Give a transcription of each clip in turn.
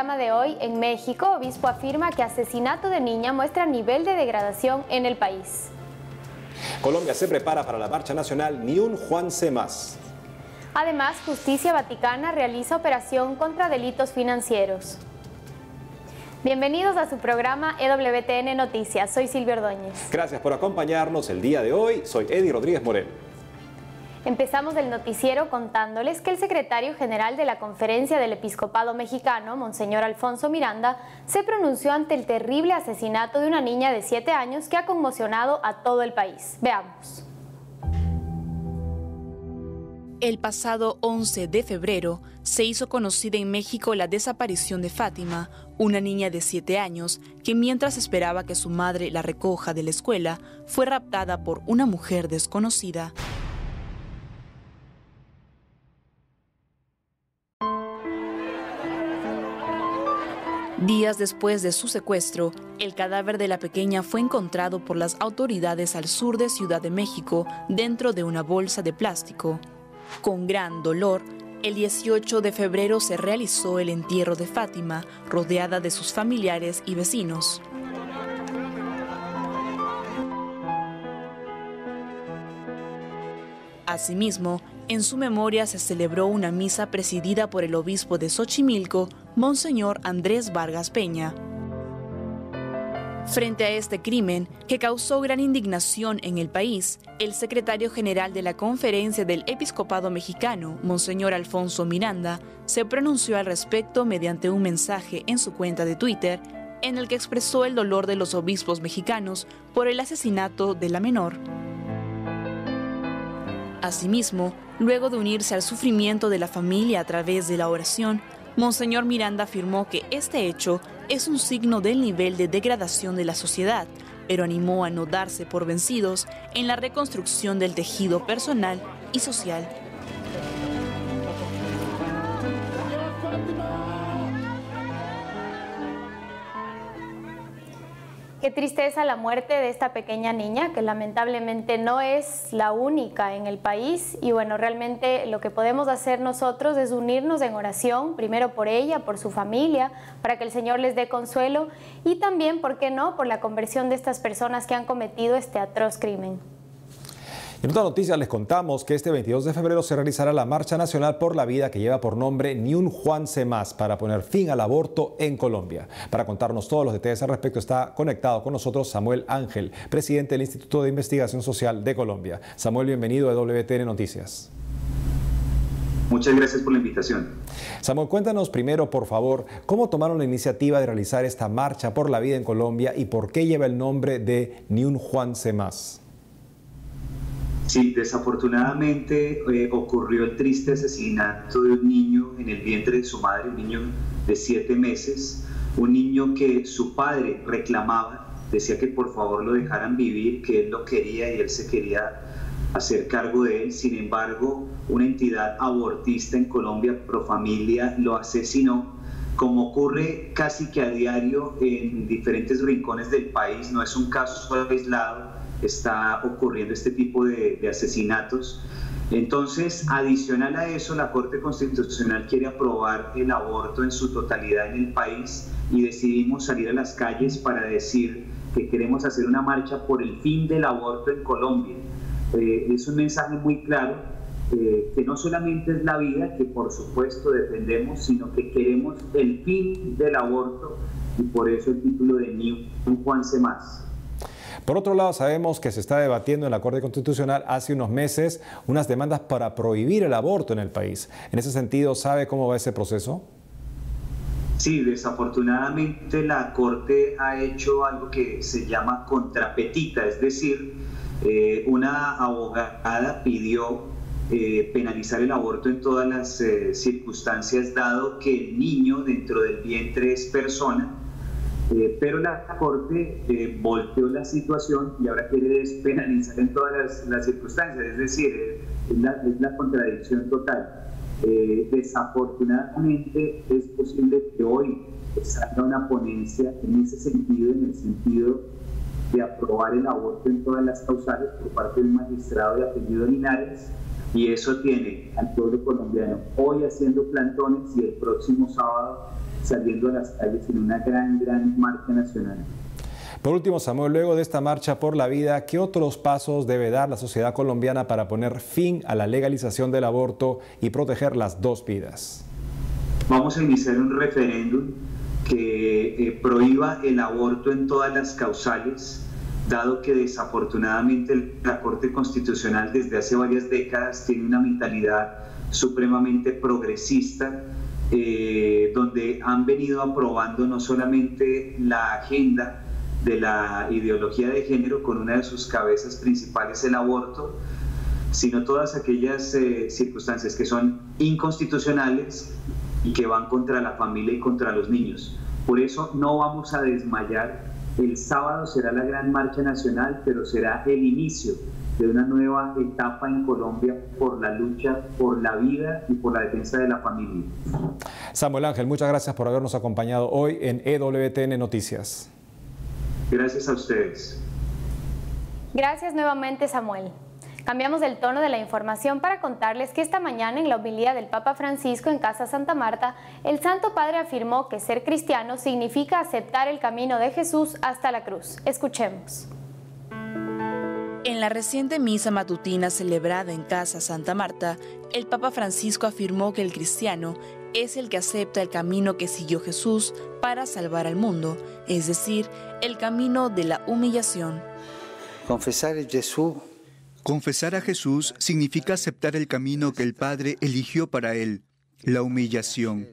programa de hoy, en México, obispo afirma que asesinato de niña muestra nivel de degradación en el país. Colombia se prepara para la marcha nacional Ni un Juanse más. Además, Justicia Vaticana realiza operación contra delitos financieros. Bienvenidos a su programa EWTN Noticias. Soy Silvia Ordóñez. Gracias por acompañarnos el día de hoy. Soy Eddie Rodríguez Morel. Empezamos el noticiero contándoles que el secretario general de la Conferencia del Episcopado Mexicano, Monseñor Alfonso Miranda, se pronunció ante el terrible asesinato de una niña de 7 años que ha conmocionado a todo el país. Veamos. El pasado 11 de febrero se hizo conocida en México la desaparición de Fátima, una niña de 7 años que mientras esperaba que su madre la recoja de la escuela, fue raptada por una mujer desconocida. Días después de su secuestro, el cadáver de la pequeña fue encontrado por las autoridades al sur de Ciudad de México dentro de una bolsa de plástico. Con gran dolor, el 18 de febrero se realizó el entierro de Fátima, rodeada de sus familiares y vecinos. Asimismo, en su memoria se celebró una misa presidida por el obispo de Xochimilco, Monseñor Andrés Vargas Peña. Frente a este crimen, que causó gran indignación en el país, el secretario general de la Conferencia del Episcopado Mexicano, Monseñor Alfonso Miranda, se pronunció al respecto mediante un mensaje en su cuenta de Twitter, en el que expresó el dolor de los obispos mexicanos por el asesinato de la menor. Asimismo, luego de unirse al sufrimiento de la familia a través de la oración, Monseñor Miranda afirmó que este hecho es un signo del nivel de degradación de la sociedad, pero animó a no darse por vencidos en la reconstrucción del tejido personal y social. Qué tristeza la muerte de esta pequeña niña, que lamentablemente no es la única en el país. Y bueno, realmente lo que podemos hacer nosotros es unirnos en oración, primero por ella, por su familia, para que el Señor les dé consuelo y también, ¿por qué no?, por la conversión de estas personas que han cometido este atroz crimen. En otra noticia les contamos que este 22 de febrero se realizará la Marcha Nacional por la Vida, que lleva por nombre Ni un Juanse más, para poner fin al aborto en Colombia. Para contarnos todos los detalles al respecto está conectado con nosotros Samuel Ángel, presidente del Instituto de Investigación Social de Colombia. Samuel, bienvenido a EWTN Noticias. Muchas gracias por la invitación. Samuel, cuéntanos primero, por favor, cómo tomaron la iniciativa de realizar esta Marcha por la Vida en Colombia y por qué lleva el nombre de Ni un Juanse más. Sí, desafortunadamente ocurrió el triste asesinato de un niño en el vientre de su madre, un niño de 7 meses, un niño que su padre reclamaba, decía que por favor lo dejaran vivir, que él lo quería y él se quería hacer cargo de él. Sin embargo, una entidad abortista en Colombia, Profamilia, lo asesinó. Como ocurre casi que a diario en diferentes rincones del país, no es un caso aislado, está ocurriendo este tipo de asesinatos. Entonces, adicional a eso, la Corte Constitucional quiere aprobar el aborto en su totalidad en el país y decidimos salir a las calles para decir que queremos hacer una marcha por el fin del aborto en Colombia. Es un mensaje muy claro, que no solamente es la vida, que por supuesto defendemos, sino que queremos el fin del aborto, y por eso el título de Ni un Juanse más. Por otro lado, sabemos que se está debatiendo en la Corte Constitucional hace unos meses unas demandas para prohibir el aborto en el país. En ese sentido, ¿sabe cómo va ese proceso? Sí, desafortunadamente la Corte ha hecho algo que se llama contrapetita, es decir, una abogada pidió penalizar el aborto en todas las circunstancias, dado que el niño dentro del vientre es persona. Pero la Corte volteó la situación y ahora quiere despenalizar en todas las circunstancias, es decir, es la contradicción total. Desafortunadamente es posible que hoy salga una ponencia en ese sentido, en el sentido de aprobar el aborto en todas las causales por parte del magistrado de apellido Linares, y eso tiene al pueblo colombiano hoy haciendo plantones y el próximo sábado saliendo a las calles en una gran marcha nacional. Por último, Samuel, luego de esta marcha por la vida, ¿qué otros pasos debe dar la sociedad colombiana para poner fin a la legalización del aborto y proteger las dos vidas? Vamos a iniciar un referéndum que prohíba el aborto en todas las causales, dado que desafortunadamente la Corte Constitucional desde hace varias décadas tiene una mentalidad supremamente progresista, donde han venido aprobando no solamente la agenda de la ideología de género con una de sus cabezas principales, el aborto, sino todas aquellas circunstancias que son inconstitucionales y que van contra la familia y contra los niños. Por eso no vamos a desmayar. El sábado será la gran marcha nacional, pero será el inicio de una nueva etapa en Colombia por la lucha por la vida y por la defensa de la familia. Samuel Ángel, muchas gracias por habernos acompañado hoy en EWTN Noticias. Gracias a ustedes. Gracias nuevamente, Samuel. Cambiamos el tono de la información para contarles que esta mañana en la homilía del Papa Francisco en Casa Santa Marta, el Santo Padre afirmó que ser cristiano significa aceptar el camino de Jesús hasta la cruz. Escuchemos. En la reciente misa matutina celebrada en Casa Santa Marta, el Papa Francisco afirmó que el cristiano es el que acepta el camino que siguió Jesús para salvar al mundo, es decir, el camino de la humillación. Confesar a Jesús significa aceptar el camino que el Padre eligió para él, la humillación.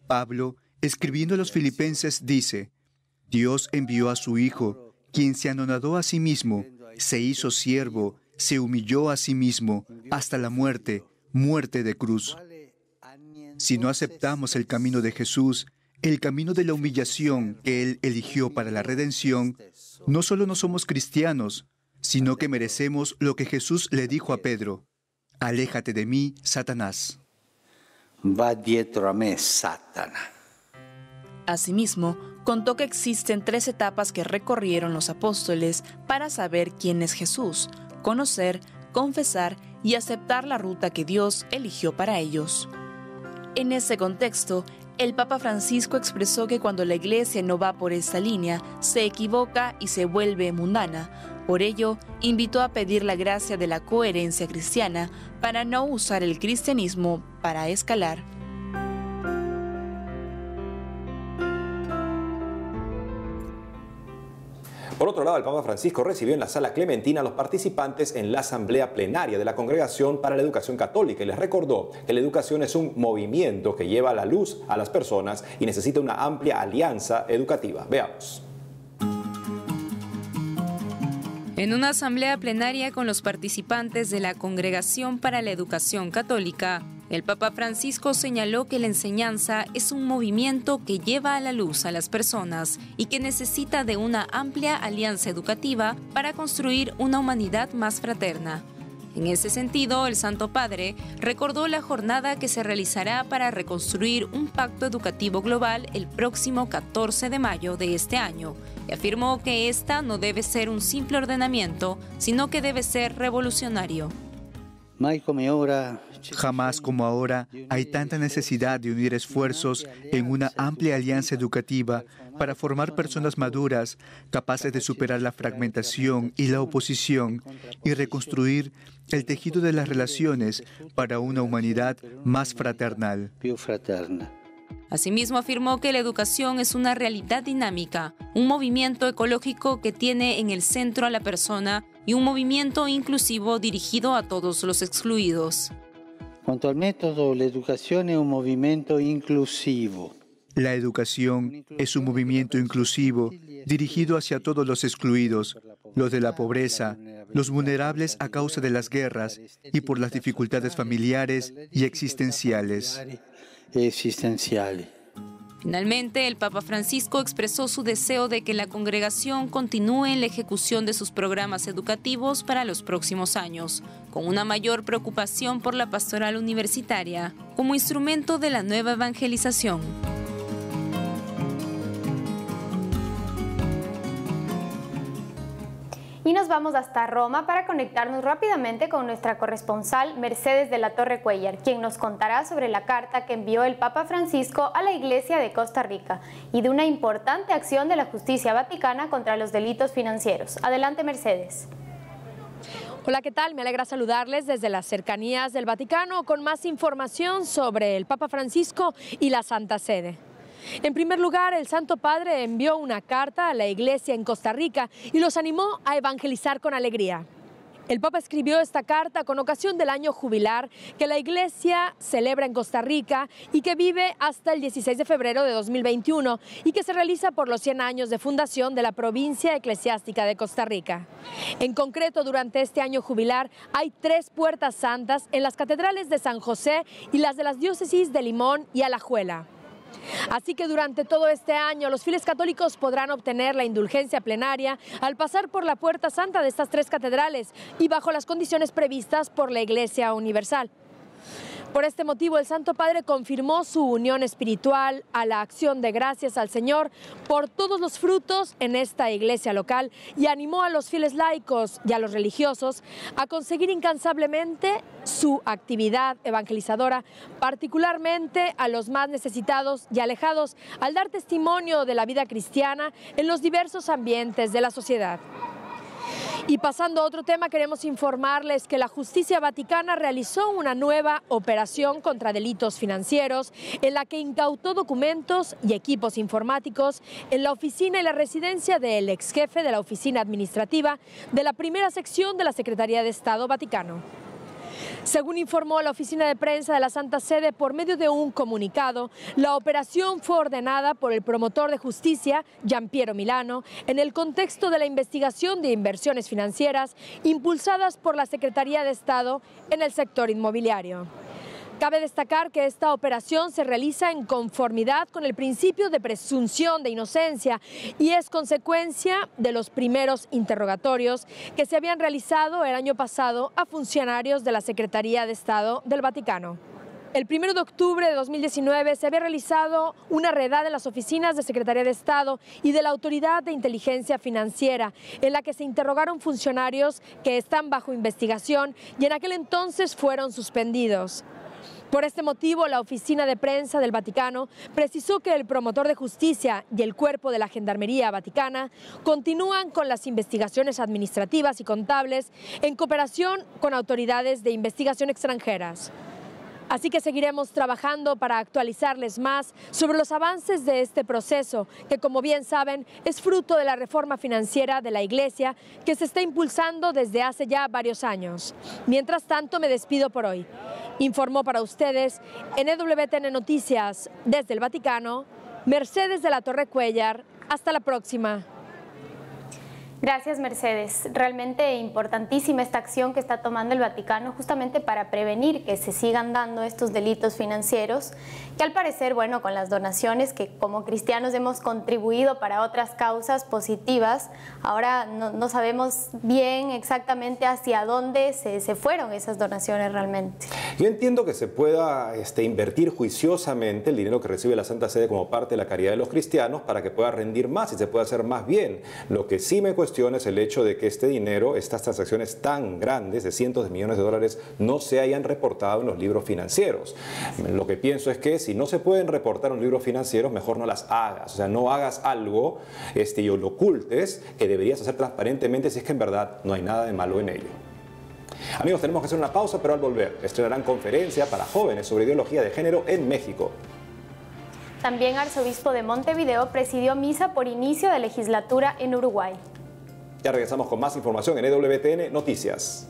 Pablo, escribiendo a los Filipenses, dice: Dios envió a su Hijo, quien se anonadó a sí mismo, se hizo siervo, se humilló a sí mismo, hasta la muerte, muerte de cruz. Si no aceptamos el camino de Jesús, el camino de la humillación que Él eligió para la redención, no solo no somos cristianos, sino que merecemos lo que Jesús le dijo a Pedro: aléjate de mí, Satanás. Va dietro a mí, Satanás. Asimismo, contó que existen 3 etapas que recorrieron los apóstoles para saber quién es Jesús: conocer, confesar y aceptar la ruta que Dios eligió para ellos. En ese contexto, el Papa Francisco expresó que cuando la Iglesia no va por esta línea, se equivoca y se vuelve mundana. Por ello, invitó a pedir la gracia de la coherencia cristiana para no usar el cristianismo para escalar. Por otro lado, el Papa Francisco recibió en la Sala Clementina a los participantes en la asamblea plenaria de la Congregación para la Educación Católica y les recordó que la educación es un movimiento que lleva la luz a las personas y necesita una amplia alianza educativa. Veamos. En una asamblea plenaria con los participantes de la Congregación para la Educación Católica, el Papa Francisco señaló que la enseñanza es un movimiento que lleva a la luz a las personas y que necesita de una amplia alianza educativa para construir una humanidad más fraterna. En ese sentido, el Santo Padre recordó la jornada que se realizará para reconstruir un pacto educativo global el próximo 14 de mayo de este año y afirmó que esta no debe ser un simple ordenamiento, sino que debe ser revolucionario. Jamás como ahora hay tanta necesidad de unir esfuerzos en una amplia alianza educativa para formar personas maduras, capaces de superar la fragmentación y la oposición y reconstruir el tejido de las relaciones para una humanidad más fraternal. Asimismo, afirmó que la educación es una realidad dinámica, un movimiento ecológico que tiene en el centro a la persona y un movimiento inclusivo dirigido a todos los excluidos. Cuanto al método, la educación es un movimiento inclusivo. La educación es un movimiento inclusivo dirigido hacia todos los excluidos, los de la pobreza, los vulnerables a causa de las guerras y por las dificultades familiares y existenciales. Finalmente, el Papa Francisco expresó su deseo de que la congregación continúe en la ejecución de sus programas educativos para los próximos años, con una mayor preocupación por la pastoral universitaria como instrumento de la nueva evangelización. Y nos vamos hasta Roma para conectarnos rápidamente con nuestra corresponsal Mercedes de la Torre Cuellar, quien nos contará sobre la carta que envió el Papa Francisco a la Iglesia de Costa Rica y de una importante acción de la justicia vaticana contra los delitos financieros. Adelante, Mercedes. Hola, ¿qué tal? Me alegra saludarles desde las cercanías del Vaticano con más información sobre el Papa Francisco y la Santa Sede. En primer lugar, el Santo Padre envió una carta a la Iglesia en Costa Rica y los animó a evangelizar con alegría. El Papa escribió esta carta con ocasión del año jubilar que la Iglesia celebra en Costa Rica y que vive hasta el 16 de febrero de 2021 y que se realiza por los 100 años de fundación de la provincia eclesiástica de Costa Rica. En concreto, durante este año jubilar hay 3 puertas santas en las catedrales de San José y las de las diócesis de Limón y Alajuela. Así que durante todo este año los fieles católicos podrán obtener la indulgencia plenaria al pasar por la puerta santa de estas 3 catedrales y bajo las condiciones previstas por la Iglesia Universal. Por este motivo, el Santo Padre confirmó su unión espiritual a la acción de gracias al Señor por todos los frutos en esta iglesia local y animó a los fieles laicos y a los religiosos a conseguir incansablemente su actividad evangelizadora, particularmente a los más necesitados y alejados, al dar testimonio de la vida cristiana en los diversos ambientes de la sociedad. Y pasando a otro tema, queremos informarles que la justicia vaticana realizó una nueva operación contra delitos financieros en la que incautó documentos y equipos informáticos en la oficina y la residencia del ex jefe de la oficina administrativa de la primera sección de la Secretaría de Estado Vaticano. Según informó la oficina de prensa de la Santa Sede por medio de un comunicado, la operación fue ordenada por el promotor de justicia, Giampiero Milano, en el contexto de la investigación de inversiones financieras impulsadas por la Secretaría de Estado en el sector inmobiliario. Cabe destacar que esta operación se realiza en conformidad con el principio de presunción de inocencia y es consecuencia de los primeros interrogatorios que se habían realizado el año pasado a funcionarios de la Secretaría de Estado del Vaticano. El 1 de octubre de 2019 se había realizado una redada en las oficinas de Secretaría de Estado y de la Autoridad de Inteligencia Financiera, en la que se interrogaron funcionarios que están bajo investigación y en aquel entonces fueron suspendidos. Por este motivo, la oficina de prensa del Vaticano precisó que el promotor de justicia y el cuerpo de la Gendarmería Vaticana continúan con las investigaciones administrativas y contables en cooperación con autoridades de investigación extranjeras. Así que seguiremos trabajando para actualizarles más sobre los avances de este proceso, que como bien saben es fruto de la reforma financiera de la Iglesia que se está impulsando desde hace ya varios años. Mientras tanto, me despido por hoy. Informó para ustedes en EWTN Noticias desde el Vaticano, Mercedes de la Torre Cuellar. Hasta la próxima. Gracias, Mercedes. Realmente importantísima esta acción que está tomando el Vaticano justamente para prevenir que se sigan dando estos delitos financieros que al parecer, bueno, con las donaciones que como cristianos hemos contribuido para otras causas positivas, ahora no sabemos bien exactamente hacia dónde se fueron esas donaciones realmente. Yo entiendo que se pueda invertir juiciosamente el dinero que recibe la Santa Sede como parte de la caridad de los cristianos para que pueda rendir más y se pueda hacer más bien. Lo que sí me cuestiona es el hecho de que este dinero, estas transacciones tan grandes de cientos de millones de dólares, no se hayan reportado en los libros financieros. Lo que pienso es que si no se pueden reportar en los libros financieros, mejor no las hagas. O sea, no hagas algo y lo ocultes que deberías hacer transparentemente si es que en verdad no hay nada de malo en ello. Amigos, tenemos que hacer una pausa, pero al volver estrenarán conferencia para jóvenes sobre ideología de género en México. También arzobispo de Montevideo presidió misa por inicio de legislatura en Uruguay. Ya regresamos con más información en EWTN Noticias.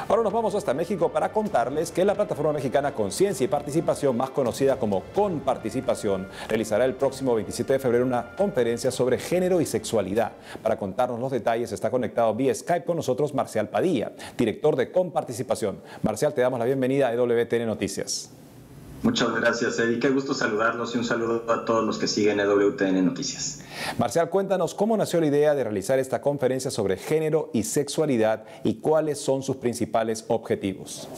Ahora nos vamos hasta México para contarles que la plataforma mexicana Conciencia y Participación, más conocida como Comparticipación, realizará el próximo 27 de febrero una conferencia sobre género y sexualidad. Para contarnos los detalles está conectado vía Skype con nosotros Marcial Padilla, director de Comparticipación. Marcial, te damos la bienvenida a EWTN Noticias. Muchas gracias, Eddie. Qué gusto saludarlos y un saludo a todos los que siguen EWTN Noticias. Marcial, cuéntanos cómo nació la idea de realizar esta conferencia sobre género y sexualidad y cuáles son sus principales objetivos.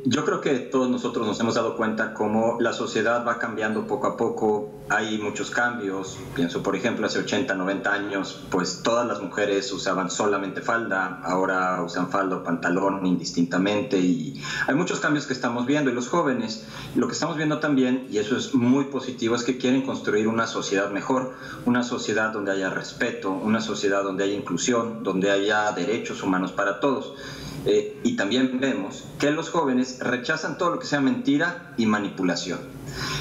Yo creo que todos nosotros nos hemos dado cuenta cómo la sociedad va cambiando poco a poco. Hay muchos cambios. Pienso, por ejemplo, hace 80, 90 años, pues todas las mujeres usaban solamente falda. Ahora usan falda o pantalón indistintamente. Y hay muchos cambios que estamos viendo. Y los jóvenes, lo que estamos viendo también, y eso es muy positivo, es que quieren construir una sociedad mejor. Una sociedad donde haya respeto, una sociedad donde haya inclusión, donde haya derechos humanos para todos. Y también vemos que los jóvenes rechazan todo lo que sea mentira y manipulación.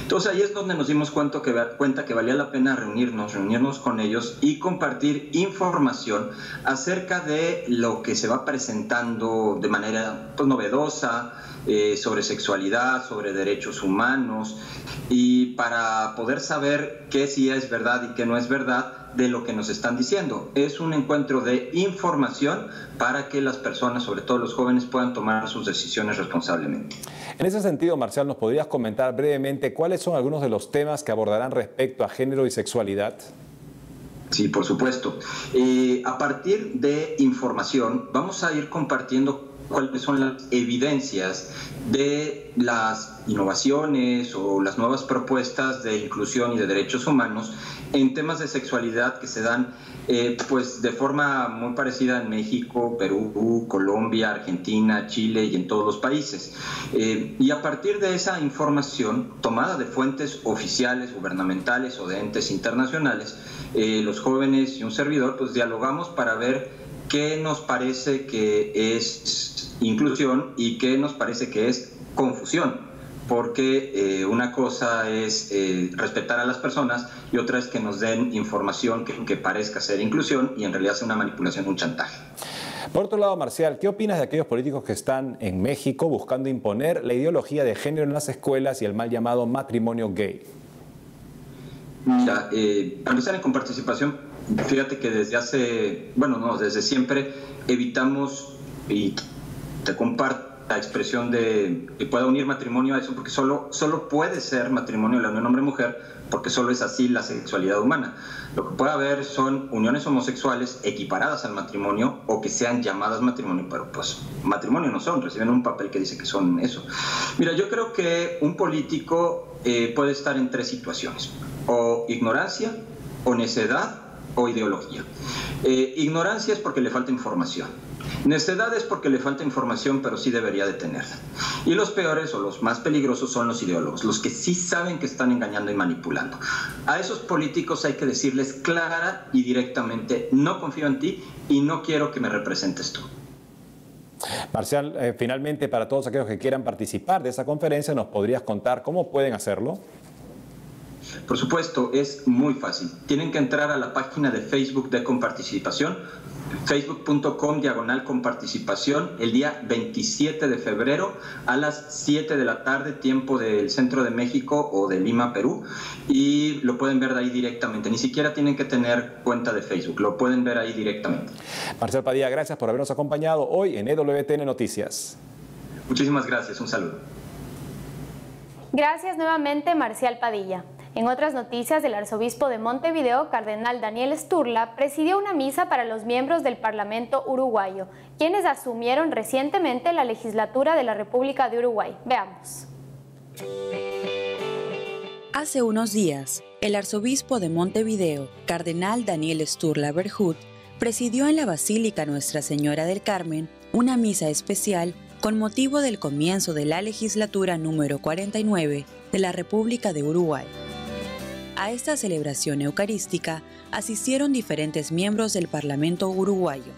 Entonces ahí es donde nos dimos cuenta que valía la pena reunirnos con ellos y compartir información acerca de lo que se va presentando de manera pues, novedosa, sobre sexualidad, sobre derechos humanos, y para poder saber qué sí es verdad y qué no es verdad de lo que nos están diciendo. Es un encuentro de información para que las personas, sobre todo los jóvenes, puedan tomar sus decisiones responsablemente. En ese sentido, Marcial, ¿nos podrías comentar brevemente cuáles son algunos de los temas que abordarán respecto a género y sexualidad? Sí, por supuesto. A partir de información, vamos a ir compartiendo cuáles son las evidencias de las innovaciones o las nuevas propuestas de inclusión y de derechos humanos en temas de sexualidad que se dan pues de forma muy parecida en México, Perú, Colombia, Argentina, Chile y en todos los países. Y a partir de esa información tomada de fuentes oficiales, gubernamentales o de entes internacionales, los jóvenes y un servidor pues dialogamos para ver qué nos parece que es inclusión y qué nos parece que es confusión, porque una cosa es respetar a las personas y otra es que nos den información que parezca ser inclusión y en realidad es una manipulación, un chantaje. Por otro lado, Marcial, ¿qué opinas de aquellos políticos que están en México buscando imponer la ideología de género en las escuelas y el mal llamado matrimonio gay? Mira, para empezar en comparticipación, fíjate que desde siempre evitamos, y te comparto la expresión de que pueda unir matrimonio a eso, porque solo puede ser matrimonio la unión hombre-mujer, porque solo es así la sexualidad humana. Lo que puede haber son uniones homosexuales equiparadas al matrimonio o que sean llamadas matrimonio, pero pues matrimonio no son, reciben un papel que dice que son eso. Mira, yo creo que un político puede estar en tres situaciones: o ignorancia, o necedad, o ideología. Ignorancia es porque le falta información. Necedad es porque le falta información, pero sí debería de tenerla. Y los peores o los más peligrosos son los ideólogos, los que sí saben que están engañando y manipulando. A esos políticos hay que decirles clara y directamente: no confío en ti y no quiero que me representes tú. Marcial, finalmente, para todos aquellos que quieran participar de esa conferencia, ¿nos podrías contar cómo pueden hacerlo? Por supuesto, es muy fácil. Tienen que entrar a la página de Facebook de Comparticipación, facebook.com/comparticipación, el día 27 de febrero a las 7 de la tarde, tiempo del centro de México o de Lima, Perú, y lo pueden ver de ahí directamente. Ni siquiera tienen que tener cuenta de Facebook, lo pueden ver ahí directamente. Marcial Padilla, gracias por habernos acompañado hoy en EWTN Noticias. Muchísimas gracias, un saludo. Gracias nuevamente, Marcial Padilla. En otras noticias, el arzobispo de Montevideo, cardenal Daniel Sturla, presidió una misa para los miembros del Parlamento uruguayo, quienes asumieron recientemente la legislatura de la República de Uruguay. Veamos. Hace unos días, el arzobispo de Montevideo, cardenal Daniel Sturla Berhut, presidió en la Basílica Nuestra Señora del Carmen una misa especial con motivo del comienzo de la legislatura número 49 de la República de Uruguay. A esta celebración eucarística asistieron diferentes miembros del Parlamento uruguayo,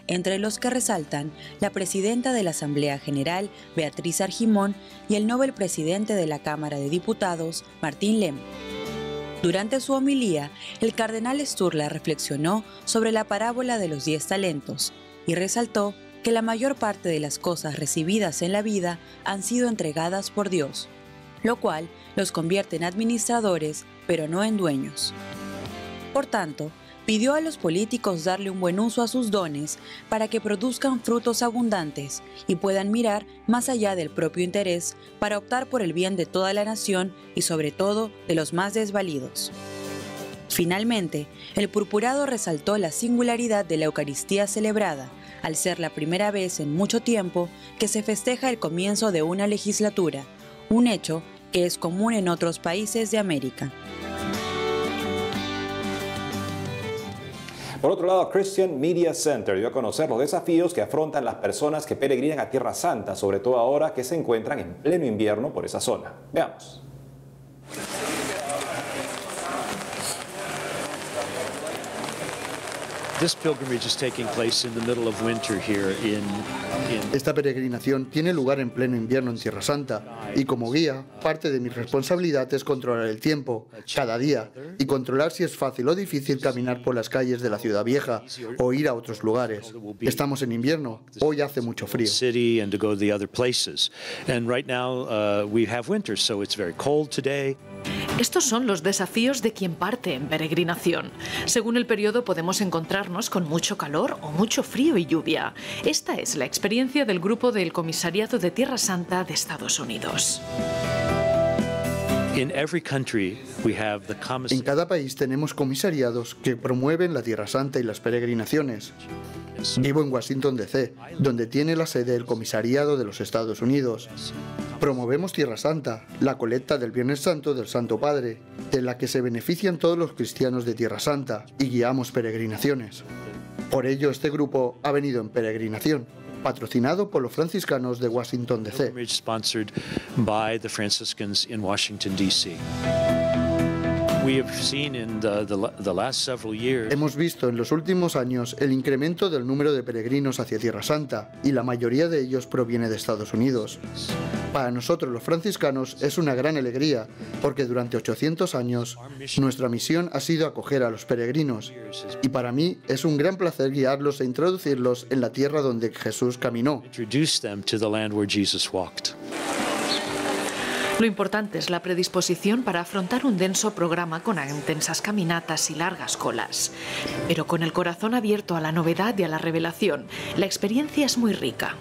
entre los que resaltan la presidenta de la Asamblea General, Beatriz Argimón, y el Nobel presidente de la Cámara de Diputados, Martín Lem. Durante su homilía, el cardenal Sturla reflexionó sobre la parábola de los 10 talentos y resaltó que la mayor parte de las cosas recibidas en la vida han sido entregadas por Dios, lo cual los convierte en administradores, pero no en dueños. Por tanto, pidió a los políticos darle un buen uso a sus dones para que produzcan frutos abundantes y puedan mirar más allá del propio interés para optar por el bien de toda la nación y sobre todo de los más desvalidos. Finalmente, el purpurado resaltó la singularidad de la Eucaristía celebrada, al ser la primera vez en mucho tiempo que se festeja el comienzo de una legislatura, un hecho que es común en otros países de América. Por otro lado, Christian Media Center dio a conocer los desafíos que afrontan las personas que peregrinan a Tierra Santa, sobre todo ahora que se encuentran en pleno invierno por esa zona. Veamos. Esta peregrinación tiene lugar en pleno invierno en Tierra Santa y como guía, parte de mi responsabilidad es controlar el tiempo cada día y controlar si es fácil o difícil caminar por las calles de la ciudad vieja o ir a otros lugares. Estamos en invierno, hoy hace mucho frío. Estos son los desafíos de quien parte en peregrinación. Según el periodo podemos encontrarnos con mucho calor o mucho frío y lluvia. Esta es la experiencia del grupo del Comisariado de Tierra Santa de Estados Unidos. En cada país tenemos comisariados que promueven la Tierra Santa y las peregrinaciones. Vivo en Washington, D.C., donde tiene la sede el Comisariado de los Estados Unidos. Promovemos Tierra Santa, la colecta del Viernes Santo del Santo Padre, de la que se benefician todos los cristianos de Tierra Santa, y guiamos peregrinaciones. Por ello, este grupo ha venido en peregrinación, patrocinado por los franciscanos de Washington, D.C. Hemos visto en los últimos años el incremento del número de peregrinos hacia Tierra Santa y la mayoría de ellos proviene de Estados Unidos. Para nosotros los franciscanos es una gran alegría porque durante 800 años nuestra misión ha sido acoger a los peregrinos y para mí es un gran placer guiarlos e introducirlos en la tierra donde Jesús caminó. Lo importante es la predisposición para afrontar un denso programa con intensas caminatas y largas colas. Pero con el corazón abierto a la novedad y a la revelación, la experiencia es muy rica.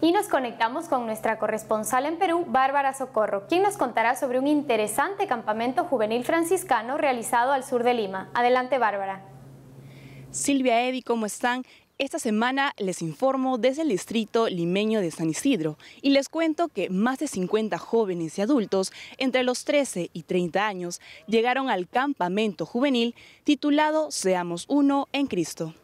Y nos conectamos con nuestra corresponsal en Perú, Bárbara Socorro, quien nos contará sobre un interesante campamento juvenil franciscano realizado al sur de Lima. Adelante, Bárbara. Silvia, Eddie, ¿cómo están? Esta semana les informo desde el distrito limeño de San Isidro y les cuento que más de 50 jóvenes y adultos entre los 13 y 30 años llegaron al campamento juvenil titulado Seamos Uno en Cristo.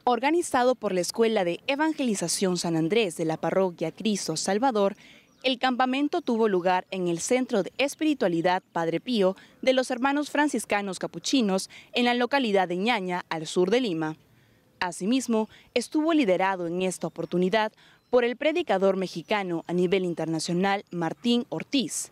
Organizado por la Escuela de Evangelización San Andrés de la Parroquia Cristo Salvador, el campamento tuvo lugar en el Centro de Espiritualidad Padre Pío de los Hermanos Franciscanos Capuchinos en la localidad de Ñaña, al sur de Lima. Asimismo, estuvo liderado en esta oportunidad por el predicador mexicano a nivel internacional Martín Ortiz.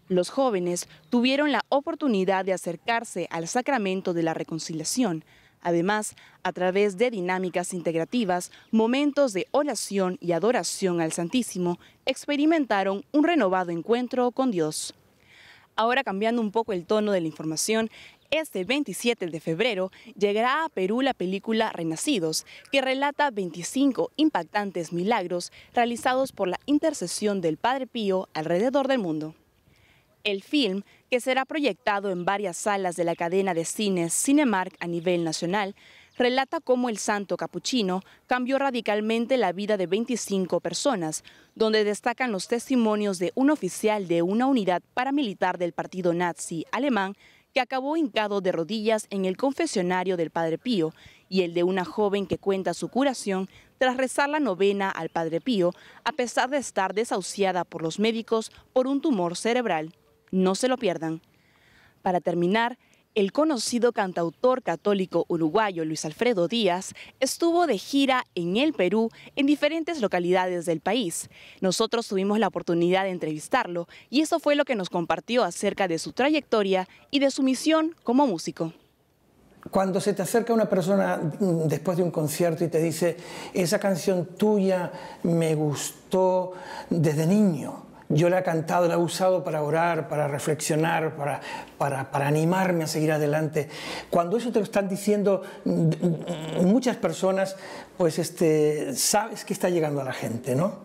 Los jóvenes tuvieron la oportunidad de acercarse al sacramento de la reconciliación. Además, a través de dinámicas integrativas, momentos de oración y adoración al Santísimo, experimentaron un renovado encuentro con Dios. Ahora, cambiando un poco el tono de la información, este 27 de febrero llegará a Perú la película Renacidos, que relata 25 impactantes milagros realizados por la intercesión del Padre Pío alrededor del mundo. El film, que será proyectado en varias salas de la cadena de cines Cinemark a nivel nacional, relata cómo el santo capuchino cambió radicalmente la vida de 25 personas, donde destacan los testimonios de un oficial de una unidad paramilitar del partido nazi alemán que acabó hincado de rodillas en el confesionario del Padre Pío, y el de una joven que cuenta su curación tras rezar la novena al Padre Pío, a pesar de estar desahuciada por los médicos por un tumor cerebral. No se lo pierdan. Para terminar, el conocido cantautor católico uruguayo Luis Alfredo Díaz estuvo de gira en el Perú en diferentes localidades del país. Nosotros tuvimos la oportunidad de entrevistarlo y eso fue lo que nos compartió acerca de su trayectoria y de su misión como músico. Cuando se te acerca una persona después de un concierto y te dice, esa canción tuya me gustó desde niño. Yo la he cantado, la he usado para orar, para reflexionar, para animarme a seguir adelante. Cuando eso te lo están diciendo muchas personas, pues sabes que está llegando a la gente, ¿no?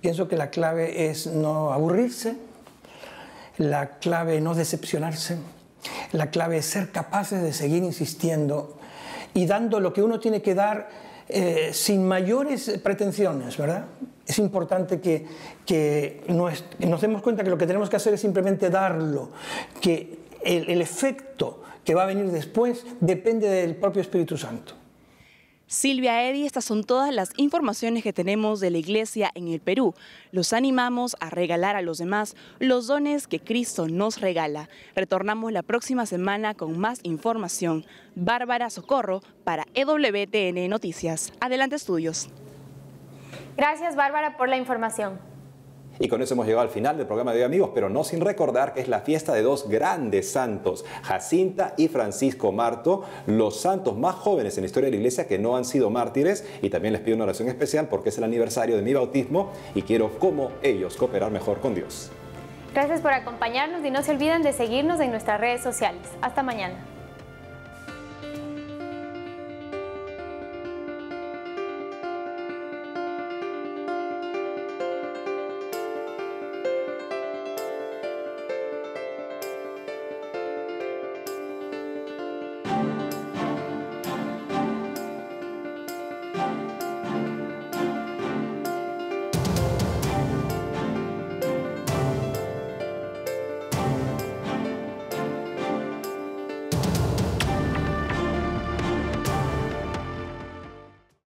Pienso que la clave es no aburrirse, la clave no decepcionarse, La clave es ser capaces de seguir insistiendo y dando lo que uno tiene que dar sin mayores pretensiones, ¿verdad? Es importante que nos demos cuenta que lo que tenemos que hacer es simplemente darlo, que el efecto que va a venir después depende del propio Espíritu Santo. Silvia, Eddie, estas son todas las informaciones que tenemos de la Iglesia en el Perú. Los animamos a regalar a los demás los dones que Cristo nos regala. Retornamos la próxima semana con más información. Bárbara Socorro para EWTN Noticias. Adelante, estudios. Gracias, Bárbara, por la información. Y con eso hemos llegado al final del programa de hoy, amigos, pero no sin recordar que es la fiesta de dos grandes santos, Jacinta y Francisco Marto, los santos más jóvenes en la historia de la Iglesia que no han sido mártires, y también les pido una oración especial porque es el aniversario de mi bautismo y quiero, como ellos, cooperar mejor con Dios. Gracias por acompañarnos y no se olviden de seguirnos en nuestras redes sociales. Hasta mañana.